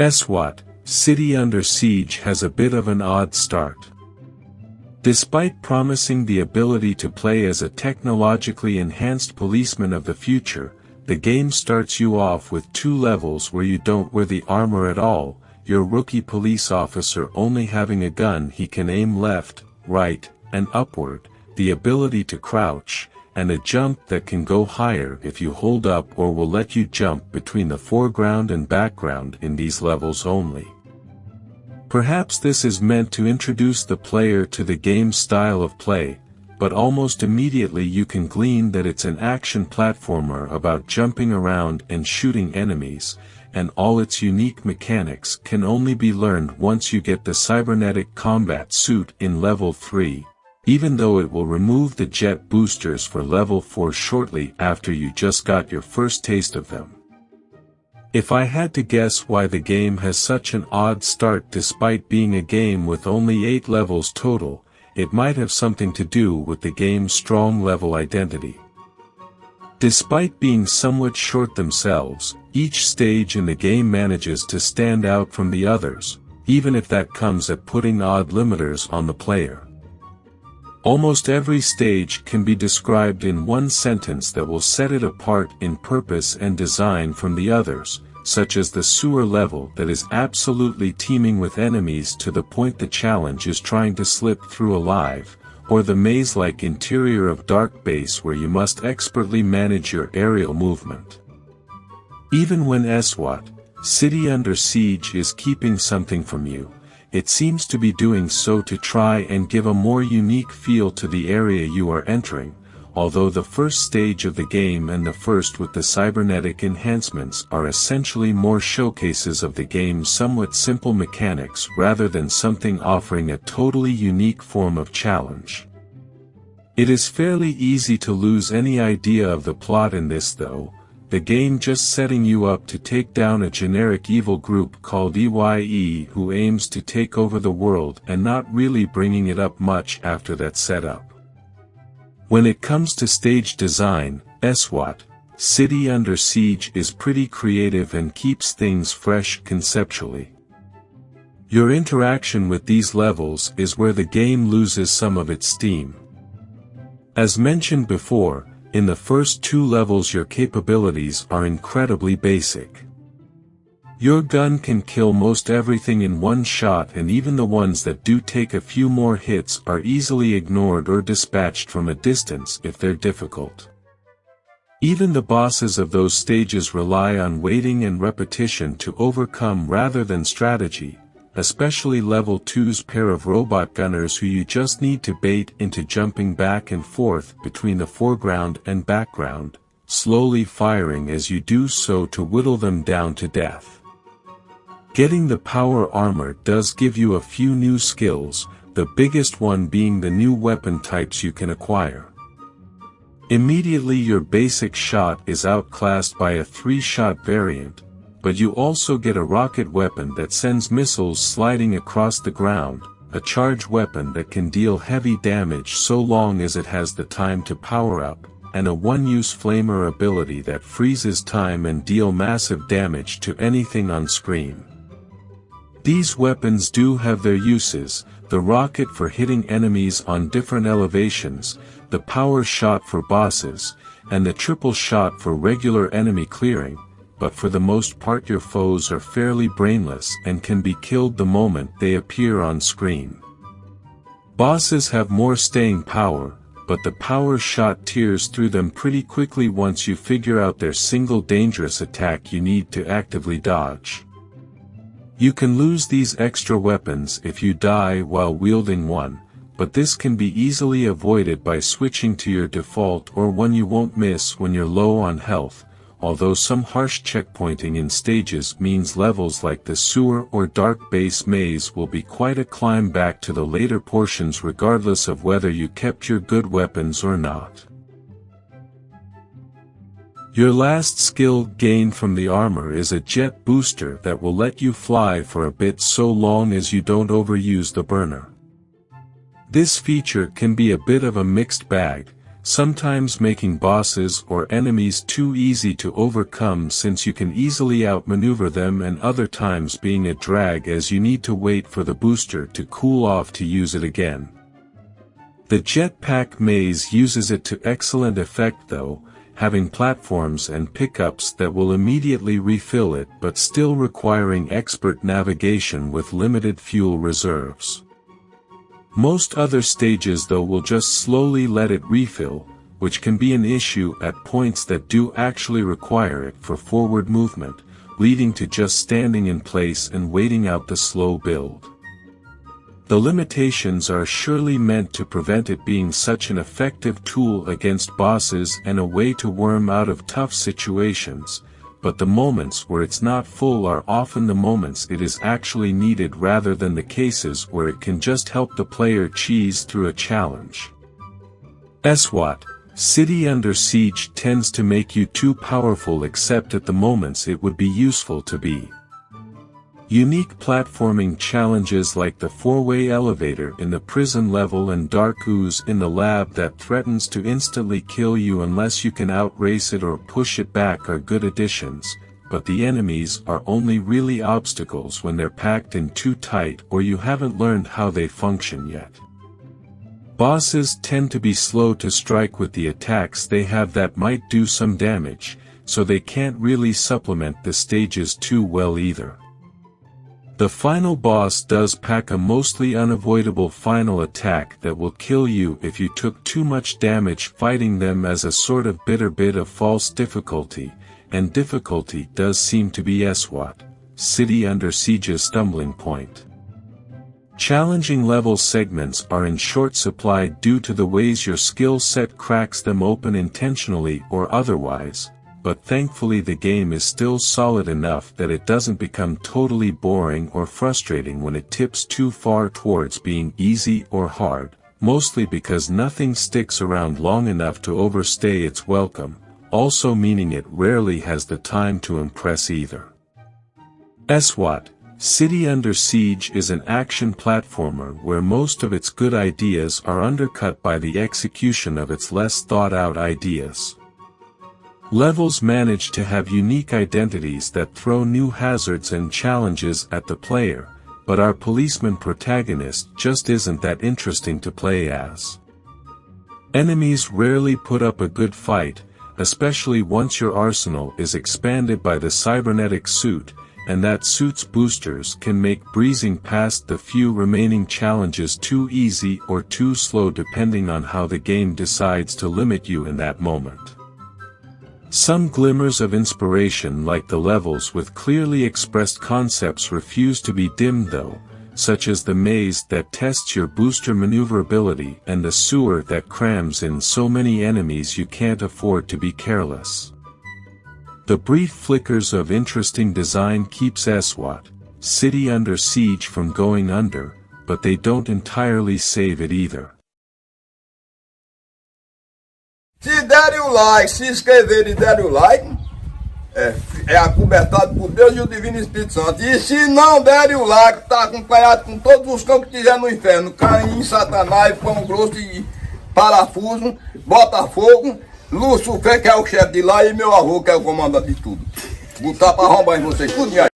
ESWAT, City Under Siege has a bit of an odd start. Despite promising the ability to play as a technologically enhanced policeman of the future, the game starts you off with 2 levels where you don't wear the armor at all, your rookie police officer only having a gun he can aim left, right, and upward, the ability to crouch, and a jump that can go higher if you hold up or will let you jump between the foreground and background in these levels only. Perhaps this is meant to introduce the player to the game's style of play, but almost immediately you can glean that it's an action platformer about jumping around and shooting enemies, and all its unique mechanics can only be learned once you get the cybernetic combat suit in level 3. Even though it will remove the jet boosters for level 4 shortly after you just got your first taste of them. If I had to guess why the game has such an odd start despite being a game with only 8 levels total, it might have something to do with the game's strong level identity. Despite being somewhat short themselves, each stage in the game manages to stand out from the others, even if that comes at putting odd limiters on the player. Almost every stage can be described in one sentence that will set it apart in purpose and design from the others, such as the sewer level that is absolutely teeming with enemies to the point the challenge is trying to slip through alive, or the maze-like interior of Dark Base where you must expertly manage your aerial movement. Even when ESWAT, City Under Siege is keeping something from you, it seems to be doing so to try and give a more unique feel to the area you are entering, although the first stage of the game and the first with the cybernetic enhancements are essentially more showcases of the game's somewhat simple mechanics rather than something offering a totally unique form of challenge. It is fairly easy to lose any idea of the plot in this though, the game just setting you up to take down a generic evil group called EYE who aims to take over the world and not really bringing it up much after that setup. When it comes to stage design, ESWAT, City Under Siege is pretty creative and keeps things fresh conceptually. Your interaction with these levels is where the game loses some of its steam. As mentioned before, in the first 2 levels your capabilities are incredibly basic. Your gun can kill most everything in one shot, and even the ones that do take a few more hits are easily ignored or dispatched from a distance if they're difficult. Even the bosses of those stages rely on waiting and repetition to overcome rather than strategy, especially level 2's pair of robot gunners who you just need to bait into jumping back and forth between the foreground and background, slowly firing as you do so to whittle them down to death. Getting the power armor does give you a few new skills, the biggest one being the new weapon types you can acquire. Immediately your basic shot is outclassed by a 3-shot variant, but you also get a rocket weapon that sends missiles sliding across the ground, a charge weapon that can deal heavy damage so long as it has the time to power up, and a one-use flamer ability that freezes time and deal massive damage to anything on screen. These weapons do have their uses, the rocket for hitting enemies on different elevations, the power shot for bosses, and the triple shot for regular enemy clearing, but for the most part your foes are fairly brainless and can be killed the moment they appear on screen. Bosses have more staying power, but the power shot tears through them pretty quickly once you figure out their single dangerous attack you need to actively dodge. You can lose these extra weapons if you die while wielding one, but this can be easily avoided by switching to your default or one you won't miss when you're low on health, although some harsh checkpointing in stages means levels like the sewer or Dark Base maze will be quite a climb back to the later portions regardless of whether you kept your good weapons or not. Your last skill gained from the armor is a jet booster that will let you fly for a bit so long as you don't overuse the burner. This feature can be a bit of a mixed bag, sometimes making bosses or enemies too easy to overcome since you can easily outmaneuver them, and other times being a drag as you need to wait for the booster to cool off to use it again. The jetpack maze uses it to excellent effect though, having platforms and pickups that will immediately refill it but still requiring expert navigation with limited fuel reserves. Most other stages though will just slowly let it refill, which can be an issue at points that do actually require it for forward movement, leading to just standing in place and waiting out the slow build. The limitations are surely meant to prevent it being such an effective tool against bosses and a way to worm out of tough situations, but the moments where it's not full are often the moments it is actually needed rather than the cases where it can just help the player cheese through a challenge. ESWAT, City Under Siege, tends to make you too powerful except at the moments it would be useful to be. Unique platforming challenges like the four-way elevator in the prison level and dark ooze in the lab that threatens to instantly kill you unless you can outrace it or push it back are good additions, but the enemies are only really obstacles when they're packed in too tight or you haven't learned how they function yet. Bosses tend to be slow to strike with the attacks they have that might do some damage, so they can't really supplement the stages too well either. The final boss does pack a mostly unavoidable final attack that will kill you if you took too much damage fighting them as a sort of bitter bit of false difficulty, and difficulty does seem to be ESWAT, City Under Siege's stumbling point. Challenging level segments are in short supply due to the ways your skill set cracks them open intentionally or otherwise, but thankfully the game is still solid enough that it doesn't become totally boring or frustrating when it tips too far towards being easy or hard, mostly because nothing sticks around long enough to overstay its welcome, also meaning it rarely has the time to impress either. ESWAT, City Under Siege is an action platformer where most of its good ideas are undercut by the execution of its less thought-out ideas. Levels manage to have unique identities that throw new hazards and challenges at the player, but our policeman protagonist just isn't that interesting to play as. Enemies rarely put up a good fight, especially once your arsenal is expanded by the cybernetic suit, and that suit's boosters can make breezing past the few remaining challenges too easy or too slow depending on how the game decides to limit you in that moment. Some glimmers of inspiration like the levels with clearly expressed concepts refuse to be dimmed though, such as the maze that tests your booster maneuverability and the sewer that crams in so many enemies you can't afford to be careless. The brief flickers of interesting design keeps ESWAT, City Under Siege from going under, but they don't entirely save it either. Se derem o like, se inscreverem e derem o like, é acobertado por Deus e o Divino Espírito Santo. E se não derem o like, está acompanhado com todos os cães que tiver no inferno. Caim, Satanás, pão grosso e parafuso, Botafogo, Lúcifer, que é o chefe de lá, e meu avô, que é o comandante de tudo. Botar para arrombar em vocês, tudo aí.